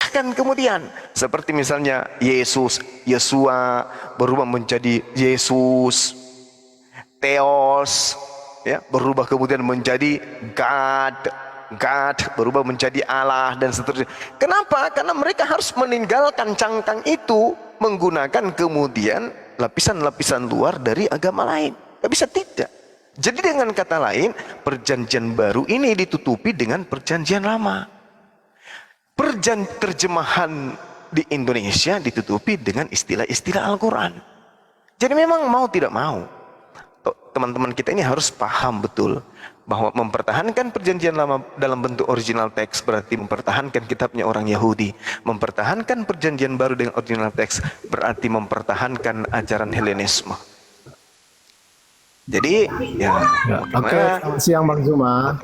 dipisahkan kemudian. Seperti misalnya Yesus, Yesua berubah menjadi Yesus, Theos, ya, berubah kemudian menjadi God, God berubah menjadi Allah dan seterusnya. Kenapa? Karena mereka harus meninggalkan cangkang itu, menggunakan kemudian lapisan-lapisan luar dari agama lain. Tidak bisa tidak. Jadi dengan kata lain, perjanjian baru ini ditutupi dengan perjanjian lama. Terjemahan di Indonesia ditutupi dengan istilah-istilah Al-Quran. Jadi memang mau tidak mau, teman-teman kita ini harus paham betul bahwa mempertahankan perjanjian lama dalam bentuk original teks berarti mempertahankan kitabnya orang Yahudi. Mempertahankan perjanjian baru dengan original teks berarti mempertahankan ajaran Helenisme. Jadi ya, Oke, selamat siang Bang Zuma.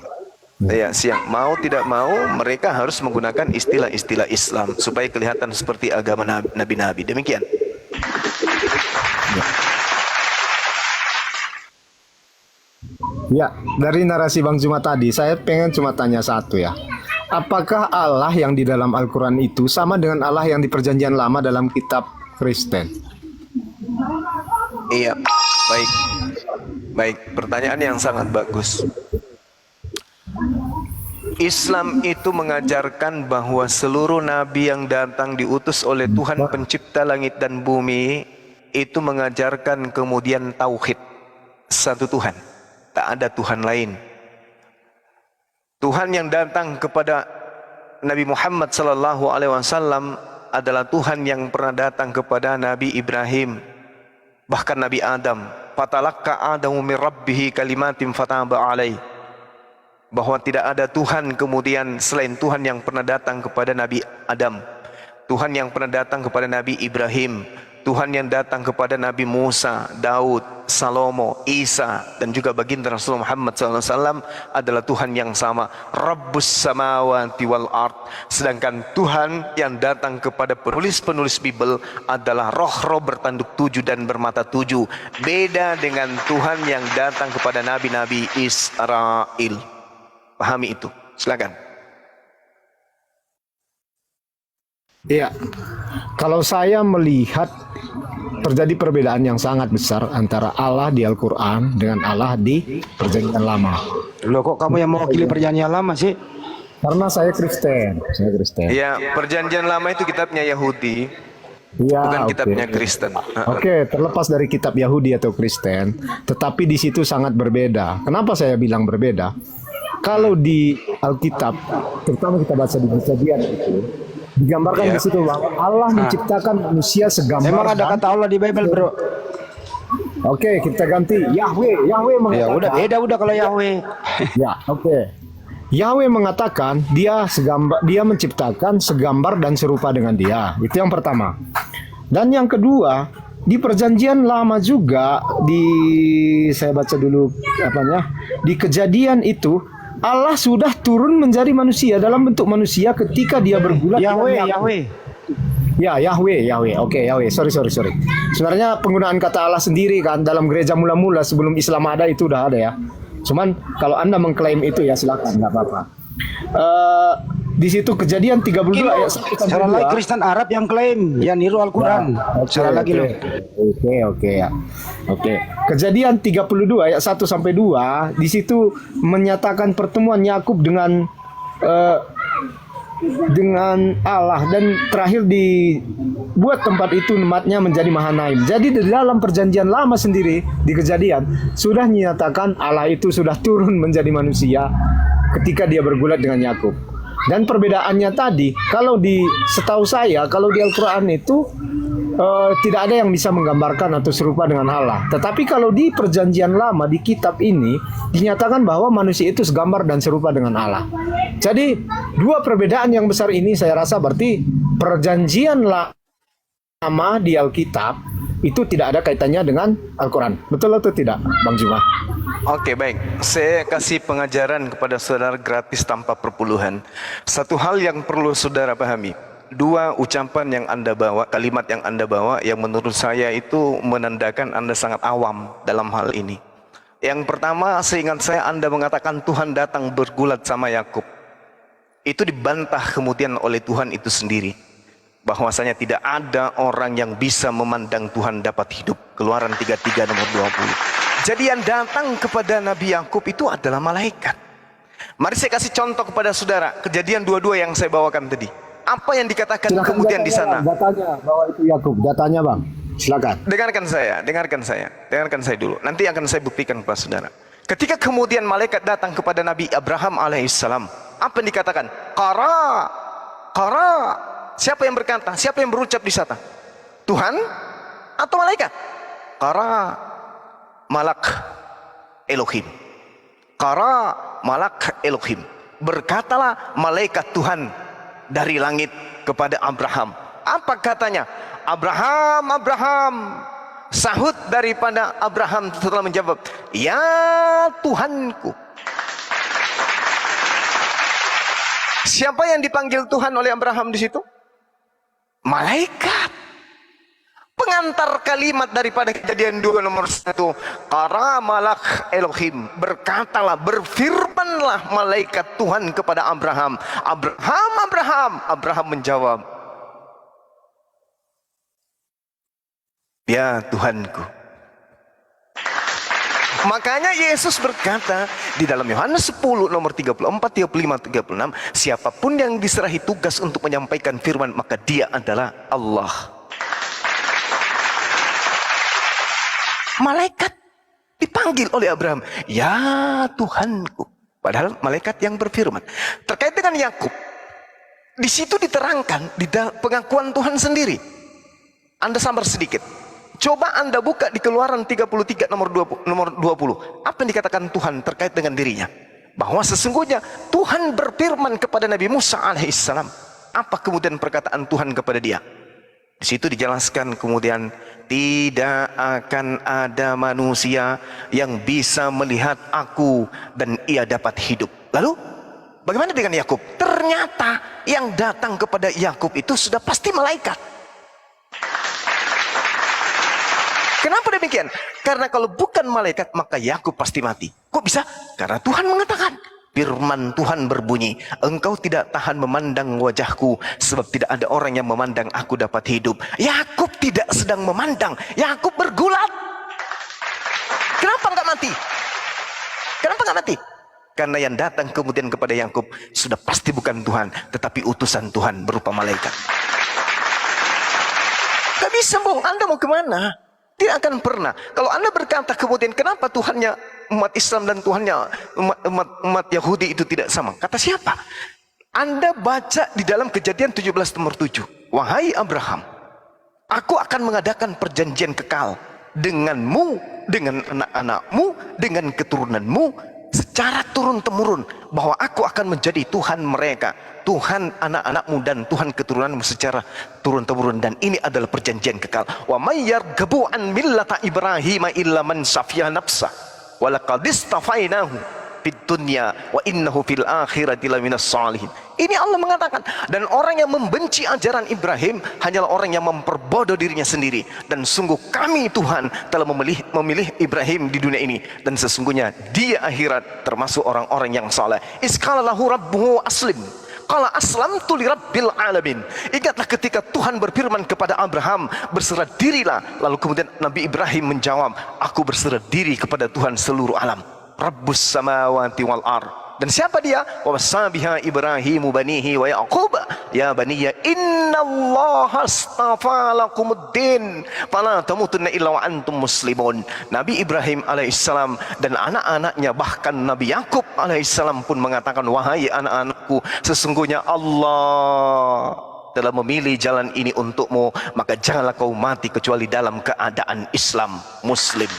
ya siang, mau tidak mau mereka harus menggunakan istilah-istilah Islam supaya kelihatan seperti agama nabi-nabi. Demikian. Ya, dari narasi Bang Zuma tadi, saya pengen cuma tanya satu ya. Apakah Allah yang di dalam Al-Quran itu sama dengan Allah yang di Perjanjian Lama dalam kitab Kristen? Iya, baik. Baik, pertanyaan yang sangat bagus. Islam itu mengajarkan bahwa seluruh nabi yang datang diutus oleh Tuhan pencipta langit dan bumi itu mengajarkan kemudian tauhid, satu Tuhan, tak ada Tuhan lain. Tuhan yang datang kepada Nabi Muhammad sallallahu alaihi wasallam adalah Tuhan yang pernah datang kepada Nabi Ibrahim, bahkan Nabi Adam. Fatalaqqa Adamu min rabbih kalimatin fataba alaihi, bahwa tidak ada Tuhan kemudian selain Tuhan yang pernah datang kepada Nabi Adam, Tuhan yang pernah datang kepada Nabi Ibrahim, Tuhan yang datang kepada Nabi Musa, Daud, Salomo, Isa, dan juga baginda Rasulullah Muhammad SAW adalah Tuhan yang sama, Rabbus samawati wal ard. Sedangkan Tuhan yang datang kepada penulis-penulis Bible adalah roh-roh bertanduk 7 dan bermata 7. Beda dengan Tuhan yang datang kepada nabi-nabi Israel. Pahami itu, silakan. Iya, kalau saya melihat terjadi perbedaan yang sangat besar antara Allah di Al-Quran dengan Allah di Perjanjian Lama. Loh, kok kamu yang mewakili Perjanjian Lama sih? Karena saya Kristen. Ya, Perjanjian Lama itu kitabnya Yahudi, Ya, bukan oke. kitabnya Kristen. Oke, terlepas dari kitab Yahudi atau Kristen, tetapi di situ sangat berbeda. Kenapa saya bilang berbeda? Kalau di Alkitab, terutama kita baca di Kejadian itu, digambarkan di situ bahwa Allah menciptakan manusia segambar. Emang ada kata Allah di Bible, bro? Oke, kita ganti Yahweh. Yahweh mengatakan. Ya udah beda udah kalau Yahweh. Ya, oke. Yahweh mengatakan dia menciptakan segambar dan serupa dengan dia. Itu yang pertama. Dan yang kedua, di Perjanjian Lama juga saya baca dulu di Kejadian itu Allah sudah turun menjadi manusia dalam bentuk manusia ketika dia bergulat. Yahweh. Ya, Yahweh. Oke, Yahweh. Sorry. Sebenarnya penggunaan kata Allah sendiri kan dalam gereja mula-mula sebelum Islam ada itu udah ada ya. Cuman kalau Anda mengklaim itu ya silakan, nggak apa-apa. Di situ Kejadian 32 ayat 1 sampai 2. Salah lagi Kristen Arab yang klaim, yang niru Al-Quran. Salah lagi loh. Oke. Kejadian 32 ayat 1 sampai 2 di situ menyatakan pertemuan Yakub dengan Allah dan terakhir dibuat tempat itu tempatnya menjadi Mahanaim. Jadi di dalam Perjanjian Lama sendiri di Kejadian sudah menyatakan Allah itu sudah turun menjadi manusia ketika dia bergulat dengan Yakub. Dan perbedaannya tadi, setahu saya, kalau di Al-Quran itu tidak ada yang bisa menggambarkan atau serupa dengan Allah. Tetapi kalau di Perjanjian Lama, di kitab ini, dinyatakan bahwa manusia itu segambar dan serupa dengan Allah. Jadi, dua perbedaan yang besar ini saya rasa berarti Perjanjian Lama di Alkitab itu tidak ada kaitannya dengan Al-Quran. Betul atau tidak, Bang Zuma? Oke, baik. Saya kasih pengajaran kepada saudara gratis tanpa perpuluhan. Satu hal yang perlu saudara pahami. Dua ucapan yang Anda bawa, kalimat yang Anda bawa, yang menurut saya itu menandakan Anda sangat awam dalam hal ini. Yang pertama, seingat saya Anda mengatakan Tuhan datang bergulat sama Yakub. Itu dibantah kemudian oleh Tuhan itu sendiri, bahwasanya tidak ada orang yang bisa memandang Tuhan dapat hidup. Keluaran 33 nomor 20. Jadi yang datang kepada Nabi Yakub itu adalah malaikat. Mari saya kasih contoh kepada saudara, Kejadian 22 yang saya bawakan tadi. Apa yang dikatakan Silakan kemudian di sana? Datanya bahwa itu Yakub. Datanya Bang. Silakan. Dengarkan saya dulu. Nanti akan saya buktikan kepada saudara. Ketika kemudian malaikat datang kepada Nabi Abraham alaihissalam, apa yang dikatakan? Qara. Siapa yang berkata? Siapa yang berucap di sana? Tuhan atau malaikat? Qara, malak Elohim. Qara, malak Elohim. Berkatalah malaikat Tuhan dari langit kepada Abraham. Apa katanya? Abraham, Abraham. Sahut daripada Abraham setelah menjawab, ya Tuhanku. Siapa yang dipanggil Tuhan oleh Abraham di situ? Malaikat. Pengantar kalimat daripada Kejadian 2 nomor 1. Qara malak Elohim. Berkatalah, berfirmanlah malaikat Tuhan kepada Abraham. Abraham, Abraham. Abraham menjawab, ya Tuhanku. Makanya Yesus berkata di dalam Yohanes 10 nomor 34, 35, 36, siapapun yang diserahi tugas untuk menyampaikan firman, maka dia adalah Allah. Malaikat dipanggil oleh Abraham, ya Tuhanku. Padahal malaikat yang berfirman. Terkait dengan Yakub, di situ diterangkan di pengakuan Tuhan sendiri. Anda sabar sedikit. Coba Anda buka di Keluaran 33 nomor 20. Apa yang dikatakan Tuhan terkait dengan dirinya? Bahwa sesungguhnya Tuhan berfirman kepada Nabi Musa alaihissalam. Apa kemudian perkataan Tuhan kepada dia? Di situ dijelaskan kemudian, tidak akan ada manusia yang bisa melihat aku dan ia dapat hidup. Lalu bagaimana dengan Yakub? Ternyata yang datang kepada Yakub itu sudah pasti malaikat. Kenapa demikian? Karena kalau bukan malaikat maka Yakub pasti mati. Kok bisa? Karena Tuhan mengatakan, firman Tuhan berbunyi, engkau tidak tahan memandang wajahku, sebab tidak ada orang yang memandang aku dapat hidup. Yakub tidak sedang memandang, Yakub bergulat. Kenapa enggak mati? Kenapa enggak mati? Karena yang datang kemudian kepada Yakub sudah pasti bukan Tuhan, tetapi utusan Tuhan berupa malaikat. Gak bisa, Bung. Anda mau kemana? Tidak akan pernah. Kalau Anda berkata kemudian, kenapa Tuhannya umat Islam dan Tuhannya umat Yahudi itu tidak sama? Kata siapa? Anda baca di dalam Kejadian 17 nomor 7. Wahai Abraham, aku akan mengadakan perjanjian kekal denganmu, dengan anak-anakmu, dengan keturunanmu, secara turun-temurun, bahwa aku akan menjadi Tuhan mereka, Tuhan anak-anakmu dan Tuhan keturunanmu secara turun-temurun, dan ini adalah perjanjian kekal. Wa may yarghabu an millata Ibrahim illa man safiya nafsah wa laqad istafainahu fid dunya wa innahu fil akhirati laminas shalihin. Ini Allah mengatakan, dan orang yang membenci ajaran Ibrahim hanyalah orang yang memperbodoh dirinya sendiri, dan sungguh kami Tuhan telah memilih Ibrahim di dunia ini, dan sesungguhnya dia akhirat termasuk orang-orang yang saleh. Isqala lahu rabbuhu aslim qala aslamtu lirabbil alamin. Ingatlah ketika Tuhan berfirman kepada Abraham, berserah dirilah. Lalu kemudian Nabi Ibrahim menjawab, aku berserah diri kepada Tuhan seluruh alam, Rabbus samawati wal ardh. Dan siapa dia? Wa wasabiha Ibrahimu banihi wa Yaqub ya baniya innallaha astafa lakumuddin fala tamutunna illa wa antum muslimun. Nabi Ibrahim alaihissalam dan anak-anaknya, bahkan Nabi Yakub alaihissalam pun mengatakan, wahai anak-anakku, sesungguhnya Allah telah memilih jalan ini untukmu, maka janganlah kau mati kecuali dalam keadaan Islam, Muslim.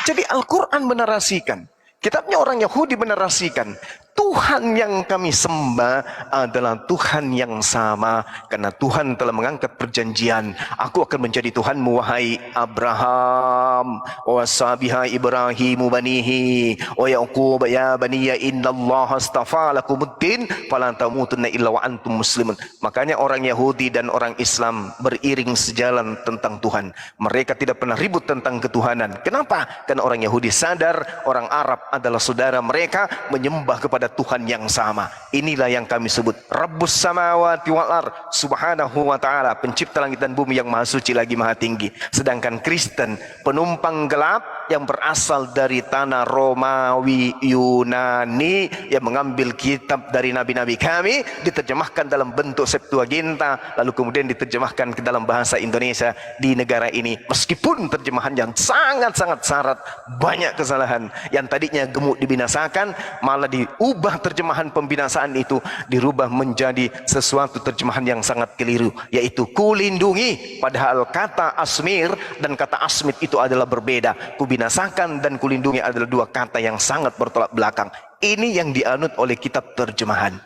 Jadi Al-Quran menarasikan, kitabnya orang Yahudi menarasikan, Tuhan yang kami sembah adalah Tuhan yang sama, karena Tuhan telah mengangkat perjanjian, aku akan menjadi Tuhanmu wahai Abraham, wa sabiha Ibrahimu banihi wa Yaqub ya baniya innallaha astafa lakumuddin fala tamutunna illa wa antum muslimun. Makanya orang Yahudi dan orang Islam beriring sejalan tentang Tuhan. Mereka tidak pernah ribut tentang ketuhanan. Kenapa? Karena orang Yahudi sadar orang Arab adalah saudara mereka, menyembah kepada kepada Tuhan yang sama. Inilah yang kami sebut Rabbus samawati wal ard, subhanahu wa ta'ala, pencipta langit dan bumi yang maha suci lagi maha tinggi. Sedangkan Kristen penumpang gelap yang berasal dari tanah Romawi Yunani, yang mengambil kitab dari nabi-nabi kami, diterjemahkan dalam bentuk Septuaginta, lalu kemudian diterjemahkan ke dalam bahasa Indonesia di negara ini. Meskipun terjemahan yang sangat-sangat syarat banyak kesalahan, yang tadinya gemuk dibinasakan malah diubah terjemahan pembinasaan itu dirubah menjadi sesuatu terjemahan yang sangat keliru, yaitu kulindungi, padahal kata asmir dan kata asmit itu adalah berbeda. Kubinasakan dan kulindungi adalah dua kata yang sangat bertolak belakang. Ini yang dianut oleh kitab terjemahan.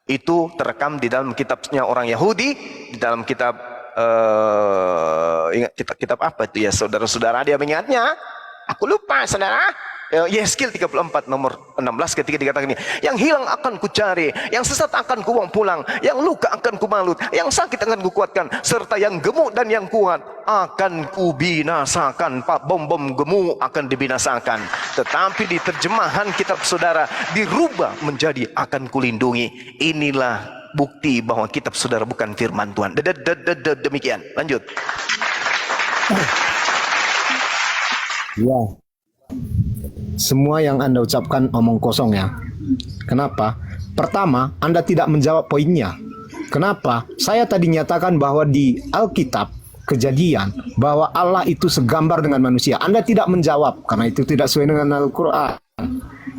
Itu terekam di dalam kitabnya orang Yahudi, di dalam kitab ingat kitab apa itu ya saudara-saudara, dia mengingatnya? Aku lupa saudara. Yeskil 34 nomor 16 ketika dikatakan ini, yang hilang akan kucari, yang sesat akan kubuang pulang, yang luka akan kubalut, yang sakit akan kukuatkan, serta yang gemuk dan yang kuat akan kubinasakan. Pak, bom-bom gemuk akan dibinasakan. Tetapi di terjemahan kitab saudara dirubah menjadi akan kulindungi. Inilah bukti bahwa kitab saudara bukan firman Tuhan. Demikian. Lanjut. Ya. Semua yang Anda ucapkan omong kosong ya. Kenapa? Pertama, Anda tidak menjawab poinnya. Kenapa? Saya tadi nyatakan bahwa di Alkitab Kejadian bahwa Allah itu segambar dengan manusia. Anda tidak menjawab karena itu tidak sesuai dengan Al-Qur'an.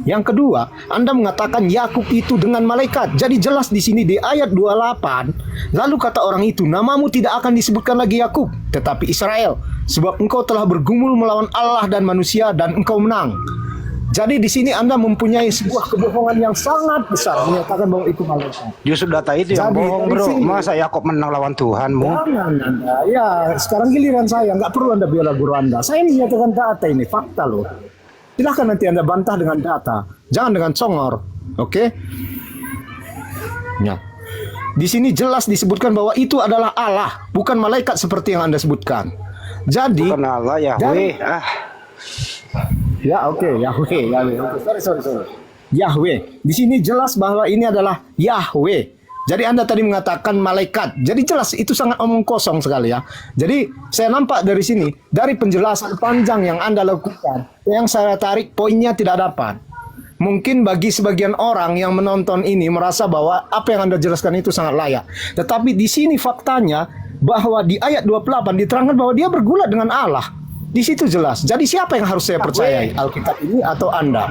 Yang kedua, Anda mengatakan Yakub itu dengan malaikat. Jadi jelas di sini di ayat 28, lalu kata orang itu, namamu tidak akan disebutkan lagi Yakub, tetapi Israel, sebab engkau telah bergumul melawan Allah dan manusia dan engkau menang. Jadi di sini Anda mempunyai sebuah kebohongan yang sangat besar menyatakan bahwa itu malaikat. Justru data itu yang Jadi, bohong bro. sini, Masa Yakob menang lawan Tuhanmu? jangan Anda. Ya, sekarang giliran saya. Nggak perlu Anda bela guru Anda. Saya menyatakan data ini, fakta loh. Silahkan nanti Anda bantah dengan data. Jangan dengan congor. Oke? Ya. Di sini jelas disebutkan bahwa itu adalah Allah, bukan malaikat seperti yang Anda sebutkan. Jadi, Bukan Allah, Yahweh. Ya oke, Yahweh. Oke, sorry. Yahweh. Di sini jelas bahwa ini adalah Yahweh. Jadi Anda tadi mengatakan malaikat. Jadi jelas itu sangat omong kosong sekali ya. Jadi saya nampak dari sini, dari penjelasan panjang yang Anda lakukan, yang saya tarik poinnya tidak dapat. Mungkin bagi sebagian orang yang menonton ini merasa bahwa apa yang Anda jelaskan itu sangat layak. Tetapi di sini faktanya bahwa di ayat 28 diterangkan bahwa dia bergulat dengan Allah. Di situ jelas. Jadi siapa yang harus saya percayai? Alkitab ini atau Anda?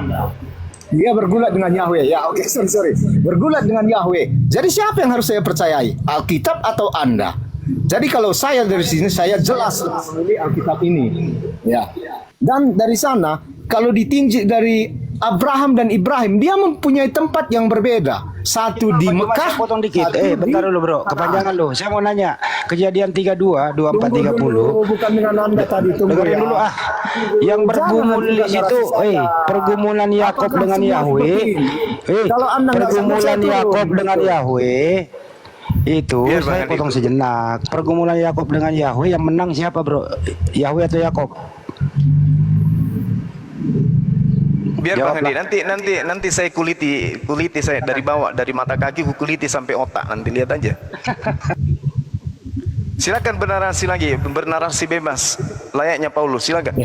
Dia bergulat dengan Yahweh. Ya, oke, sorry. Bergulat dengan Yahweh. Jadi siapa yang harus saya percayai? Alkitab atau Anda? Jadi kalau saya dari sini saya jelas memilih Alkitab ini. Ya. Dan dari sana kalau ditinjau dari Abraham dan Ibrahim, dia mempunyai tempat yang berbeda. Satu di Mekah. Potong dikit. Bentar dulu bro. Kepanjangan loh. Saya mau nanya. Kejadian 32, 24, 30. Bukan dengan Anda tadi. Dengerin dulu Yang bergumul di situ, pergumulan Yakob dengan Yahweh. Pergumulan Yakob dengan Yahweh. Itu Biar saya Bang potong sejenak. Pergumulan Yakob dengan Yahweh yang menang siapa bro? Yahweh atau Yakob? Biar Bang Jawablah. Handi, nanti saya kuliti saya dari bawah, dari mata kaki ku kuliti sampai otak, nanti lihat aja. Silakan bernarasi bebas layaknya Paulus, silakan.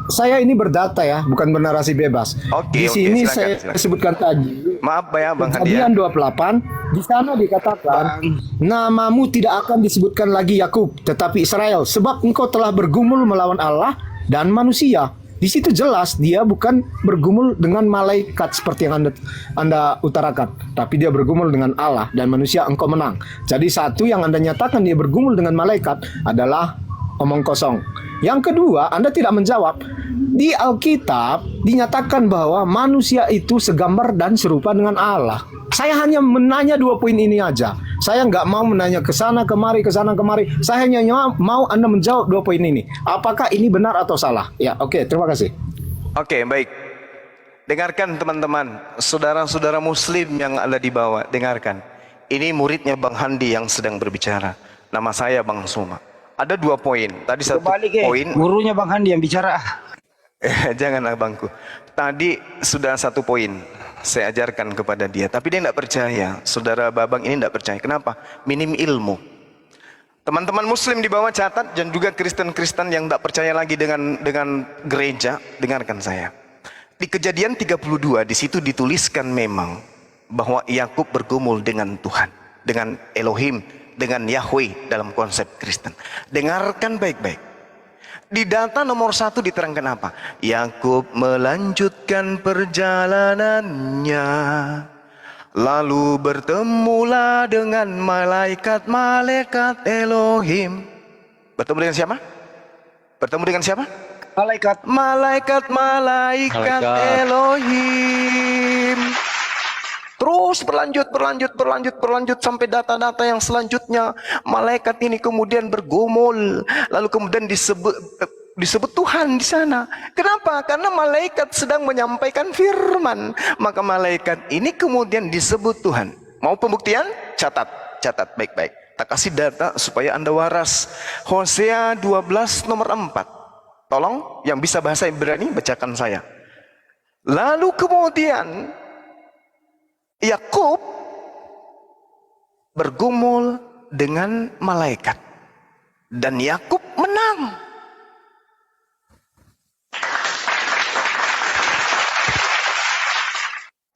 Saya ini berdata ya, bukan bernarasi bebas. Di sini silakan. Saya sebutkan tadi. Maaf ya Bang Handi. Kejadian 28 di sana dikatakan namamu tidak akan disebutkan lagi Yakub, tetapi Israel, sebab engkau telah bergumul melawan Allah dan manusia. Di situ jelas dia bukan bergumul dengan malaikat seperti yang Anda utarakan, tapi dia bergumul dengan Allah dan manusia engkau menang. Jadi satu yang Anda nyatakan dia bergumul dengan malaikat adalah omong kosong. Yang kedua, Anda tidak menjawab. Di Alkitab dinyatakan bahwa manusia itu segambar dan serupa dengan Allah. Saya hanya menanya dua poin ini aja. Saya nggak mau menanya ke sana kemari. Saya hanya mau Anda menjawab dua poin ini. Apakah ini benar atau salah? Ya, oke, terima kasih. Oke, baik. Dengarkan teman-teman, saudara-saudara muslim yang ada di bawah, dengarkan. Ini muridnya Bang Handi yang sedang berbicara. Nama saya Bang Suma. Ada dua poin. Tadi satu poin. Gurunya Bang Handi yang bicara. Jangan abangku. Tadi sudah satu poin. Saya ajarkan kepada dia, tapi dia tidak percaya. Saudara Babang ini tidak percaya. Kenapa? Minim ilmu. Teman-teman muslim di bawah catat, dan juga Kristen-Kristen yang tidak percaya lagi dengan gereja, dengarkan saya. Di Kejadian 32, di situ dituliskan memang bahwa Yakub bergumul dengan Tuhan, dengan Elohim, dengan Yahweh dalam konsep Kristen. Dengarkan baik-baik. Di data nomor 1 diterangkan apa? Yakub melanjutkan perjalanannya, lalu bertemulah dengan malaikat-malaikat Elohim. Bertemu dengan siapa? Bertemu dengan siapa? Malaikat. Malaikat Elohim. Terus berlanjut sampai data-data yang selanjutnya. Malaikat ini kemudian bergumul, lalu kemudian disebut Tuhan di sana. Kenapa? Karena malaikat sedang menyampaikan firman. Maka malaikat ini kemudian disebut Tuhan. Mau pembuktian? Catat baik-baik. Tak kasih data supaya Anda waras. Hosea 12 nomor 4. Tolong yang bisa bahasa Ibrani bacakan saya. Lalu kemudian Yakub bergumul dengan malaikat dan Yakub menang.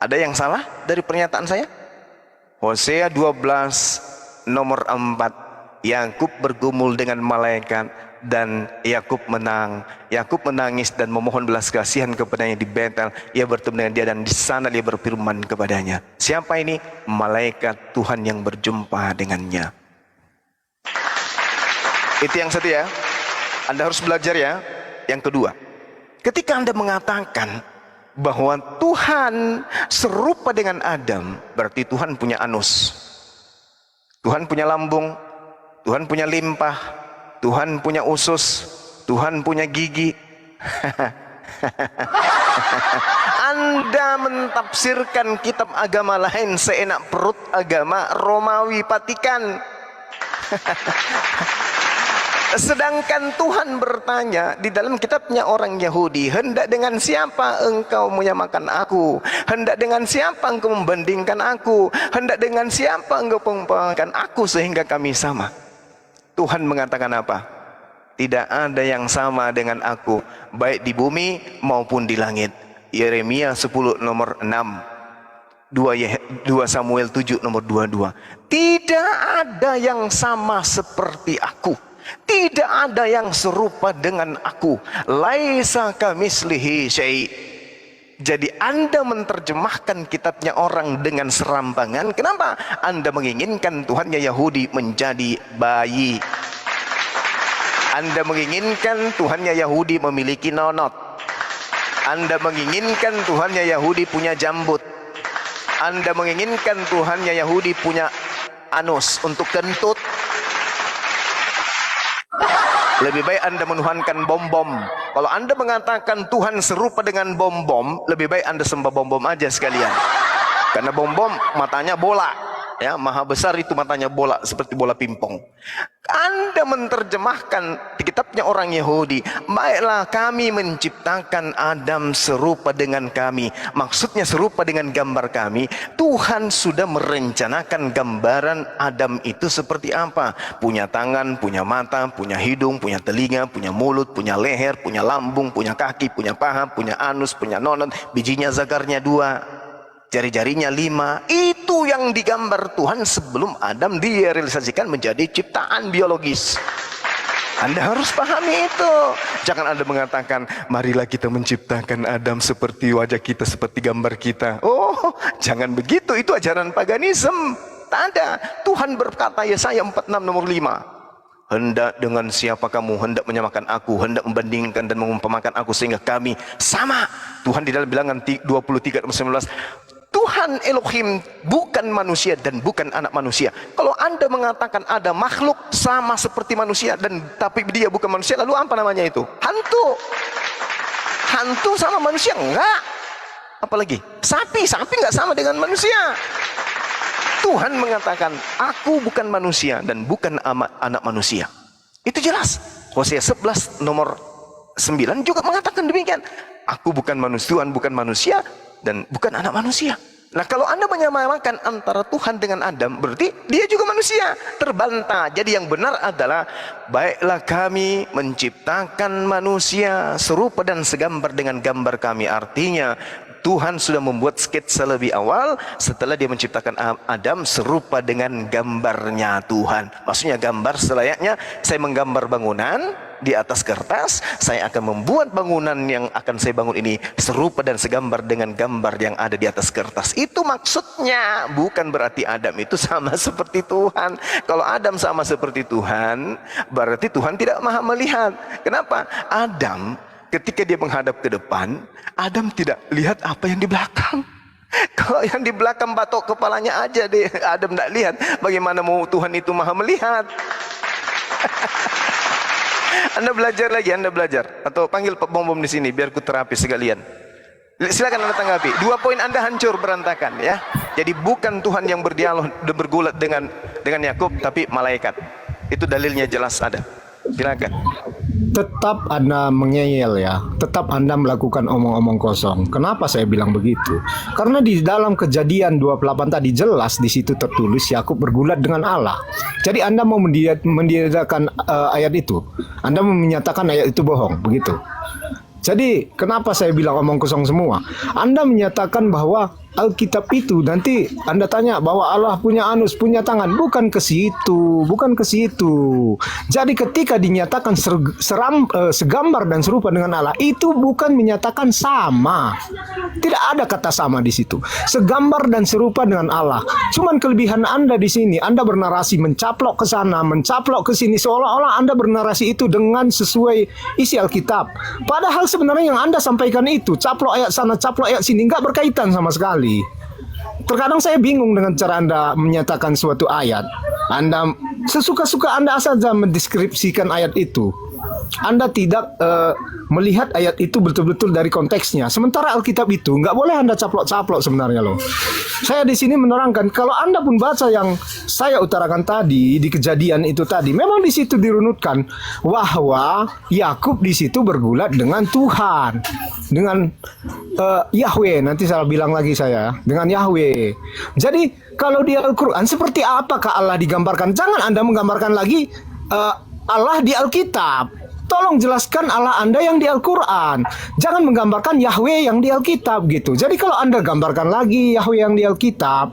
Ada yang salah dari pernyataan saya? Hosea 12 nomor 4. Yakub bergumul dengan malaikat dan Yakub menang. Yakub menangis dan memohon belas kasihan kepadanya di Betel. Ia bertemu dengan dia dan di sana dia berfirman kepadanya. Siapa ini? Malaikat Tuhan yang berjumpa dengannya. Itu yang satu ya. Anda harus belajar ya. Yang kedua, ketika Anda mengatakan bahwa Tuhan serupa dengan Adam, berarti Tuhan punya anus, Tuhan punya lambung, Tuhan punya limpah, Tuhan punya usus, Tuhan punya gigi. Anda mentafsirkan kitab agama lain seenak perut agama Romawi Vatikan. Sedangkan Tuhan bertanya di dalam kitabnya orang Yahudi, hendak dengan siapa engkau menyamakan aku? Hendak dengan siapa engkau membandingkan aku? Hendak dengan siapa engkau mengumpamakan aku sehingga kami sama? Tuhan mengatakan apa? Tidak ada yang sama dengan aku, baik di bumi maupun di langit. Yeremia 10 nomor 6. 2 Samuel 7 nomor 22. Tidak ada yang sama seperti aku. Tidak ada yang serupa dengan aku. Laisa kamislihi syai'. Jadi Anda menerjemahkan kitabnya orang dengan serampangan. Kenapa? Anda menginginkan Tuhannya Yahudi menjadi bayi. Anda menginginkan Tuhannya Yahudi memiliki nonot. Anda menginginkan Tuhannya Yahudi punya jambut. Anda menginginkan Tuhannya Yahudi punya anus untuk kentut. Lebih baik Anda menuhankan bom-bom. Kalau Anda mengatakan Tuhan serupa dengan bom-bom, lebih baik Anda sembah bom-bom aja sekalian. Karena bom-bom matanya bola, ya, maha besar itu matanya bola seperti bola pingpong. Anda menerjemahkan di kitabnya orang Yahudi, baiklah kami menciptakan Adam serupa dengan kami. Maksudnya serupa dengan gambar kami. Tuhan sudah merencanakan gambaran Adam itu seperti apa. Punya tangan, punya mata, punya hidung, punya telinga, punya mulut, punya leher, punya lambung, punya kaki, punya paha, punya anus, punya nonot, bijinya zakarnya 2. Jari-jarinya 5. Itu yang digambar Tuhan sebelum Adam direalisasikan menjadi ciptaan biologis. Anda harus pahami itu. Jangan Anda mengatakan, marilah kita menciptakan Adam seperti wajah kita, seperti gambar kita. Oh, jangan begitu. Itu ajaran paganisme. Tak ada. Tuhan berkata, Yesaya 46 nomor 5. Hendak dengan siapa kamu hendak menyamakan aku, hendak membandingkan dan mengumpamakan aku sehingga kami sama. Tuhan di dalam bilangan 23 nomor 19. Tuhan Elohim bukan manusia dan bukan anak manusia. Kalau Anda mengatakan ada makhluk sama seperti manusia dan tapi dia bukan manusia, lalu apa namanya itu? Hantu. Hantu sama manusia? Enggak. Apalagi sapi enggak sama dengan manusia. Tuhan mengatakan, aku bukan manusia dan bukan anak manusia. Itu jelas. Hosea 11 nomor 9 juga mengatakan demikian. Aku bukan manusia, Tuhan bukan manusia, dan bukan anak manusia. Nah, kalau Anda menyamakan antara Tuhan dengan Adam, berarti dia juga manusia, terbantah. Jadi yang benar adalah, baiklah kami menciptakan manusia serupa dan segambar dengan gambar kami. Artinya Tuhan sudah membuat sketsa lebih awal setelah dia menciptakan Adam serupa dengan gambarnya Tuhan. Maksudnya gambar selayaknya saya menggambar bangunan di atas kertas, saya akan membuat bangunan yang akan saya bangun ini serupa dan segambar dengan gambar yang ada di atas kertas. Itu maksudnya, bukan berarti Adam itu sama seperti Tuhan. Kalau Adam sama seperti Tuhan, berarti Tuhan tidak maha melihat. Kenapa? Adam ketika dia menghadap ke depan, Adam tidak lihat apa yang di belakang. Kalau yang di belakang batok kepalanya aja deh Adam tidak lihat, bagaimana mau Tuhan itu maha melihat? Anda belajar lagi, Anda belajar. Atau panggil Pak Bom Bom di sini biar ku terapi sekalian. Silakan Anda tanggapi. 2 poin Anda hancur berantakan ya. Jadi bukan Tuhan yang berdialog dan bergulat dengan Yakub, tapi malaikat. Itu dalilnya jelas ada. Silakan. Tetap Anda mengeyel ya, tetap Anda melakukan omong-omong kosong. Kenapa saya bilang begitu? Karena di dalam Kejadian 28 tadi jelas di situ tertulis Yakub bergulat dengan Allah. Jadi Anda mau mendiadakan ayat itu. Anda mau menyatakan ayat itu bohong, begitu. Jadi kenapa saya bilang omong kosong semua? Anda menyatakan bahwa Alkitab itu nanti Anda tanya bahwa Allah punya anus, punya tangan, bukan ke situ, bukan ke situ. Jadi ketika dinyatakan segambar dan serupa dengan Allah, itu bukan menyatakan sama. Tidak ada kata sama di situ. Segambar dan serupa dengan Allah. Cuman kelebihan Anda di sini, Anda bernarasi mencaplok ke sana, mencaplok ke sini, seolah-olah Anda bernarasi itu dengan sesuai isi Alkitab. Padahal sebenarnya yang Anda sampaikan itu caplok ayat sana, caplok ayat sini, nggak berkaitan sama sekali. Terkadang saya bingung dengan cara Anda menyatakan suatu ayat. Anda sesuka-suka Anda saja mendeskripsikan ayat itu. Anda tidak melihat ayat itu betul-betul dari konteksnya. Sementara Alkitab itu nggak boleh Anda caplok-caplok sebenarnya loh. Saya di sini menerangkan kalau Anda pun baca yang saya utarakan tadi di Kejadian itu tadi, memang di situ dirunutkan bahwa Yakub di situ bergulat dengan Tuhan, dengan Yahweh. Nanti saya bilang lagi saya dengan Yahweh. Jadi kalau di Al-Quran seperti apakah Allah digambarkan? Jangan Anda menggambarkan lagi Allah di Alkitab. Tolong jelaskan Allah Anda yang di Al-Quran. Jangan menggambarkan Yahweh yang di Alkitab gitu. Jadi kalau Anda gambarkan lagi Yahweh yang di Alkitab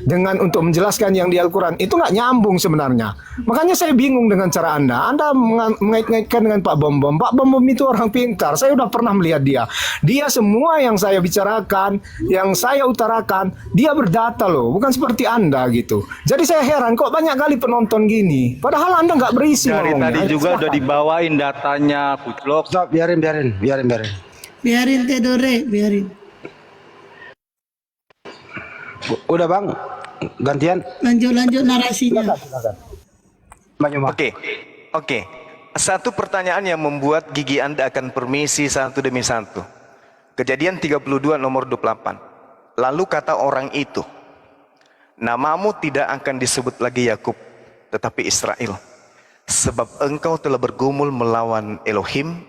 dengan untuk menjelaskan yang di Al-Quran, itu nggak nyambung sebenarnya. Makanya saya bingung dengan cara Anda. Anda mengait-ngaitkan dengan Pak Bom Bom. Pak Bom Bom itu orang pintar. Saya udah pernah melihat dia. Dia semua yang saya bicarakan, yang saya utarakan, dia berdata loh. Bukan seperti Anda gitu. Jadi saya heran kok banyak kali penonton gini. Padahal Anda nggak berisi Dari ngomongnya. tadi juga udah dibawain datanya, kuclok. Stop, biarin. Biarin Tedore, biarin. Udah Bang, gantian. Lanjut narasinya. Bang Yoma. Oke. Satu pertanyaan yang membuat gigi Anda akan permisi satu demi satu. Kejadian 32 nomor 28. Lalu kata orang itu, namamu tidak akan disebut lagi Yakub, tetapi Israel. Sebab engkau telah bergumul melawan Elohim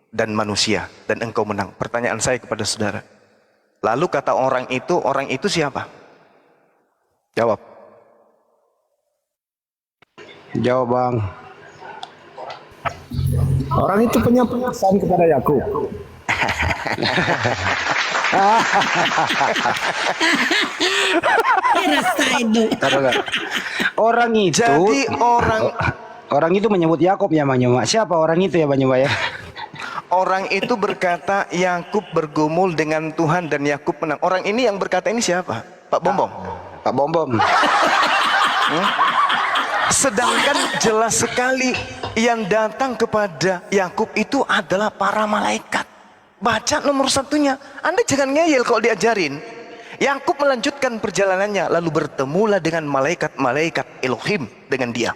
dan manusia, dan engkau menang. Pertanyaan saya kepada saudara. Lalu kata orang itu siapa? Jawab. Jawab Bang. Orang itu punya pesan kepada Yakub. Orang itu. Jadi Orang itu menyebut Yakub ya Bang Yoma. Siapa orang itu ya Bang Yoma ya? orang itu berkata Yakub bergumul dengan Tuhan dan Yakub menang. Orang ini yang berkata ini siapa? Pak Bom Bom. Pak Bom Bom. Sedangkan jelas sekali yang datang kepada Yakub itu adalah para malaikat. Baca nomor satunya. Anda jangan ngeyel kalau diajarin. Yakub melanjutkan perjalanannya lalu bertemulah dengan malaikat-malaikat Elohim dengan dia.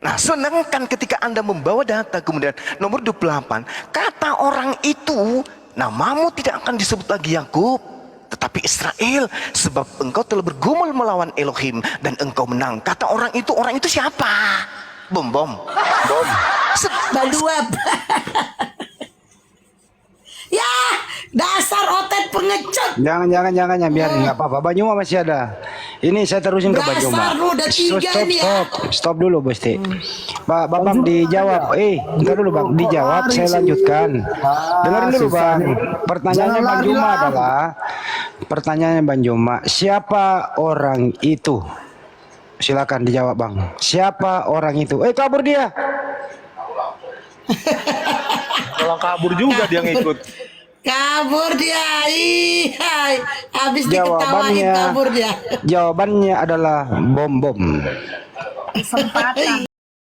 Nah, sedangkan ketika Anda membawa data kemudian nomor 28, kata orang itu, namamu tidak akan disebut lagi Yakub, tetapi Israel, sebab engkau telah bergumul melawan Elohim dan engkau menang. Kata orang itu siapa? Bom. Baluap. Ya, Dasar otet pengecut. Jangan biarin nggak apa-apa. Banyuma masih ada. Ini saya terusin ke Dasar Banyuma. lu udah tiga nih ya. Stop dulu Bosti. Bang dijawab. Entar dulu Bang, dijawab saya lanjutkan. Dengerin dulu Bang. Pertanyaannya Bang Juma adalah pertanyaannya Bang Juma, siapa orang itu? Silakan dijawab Bang. Siapa orang itu? Kabur dia. Kalau kabur juga dia ngikut. Kabur dia. Iya. Habis diketawain kabur dia. Jawabannya adalah bom. Kesempatan.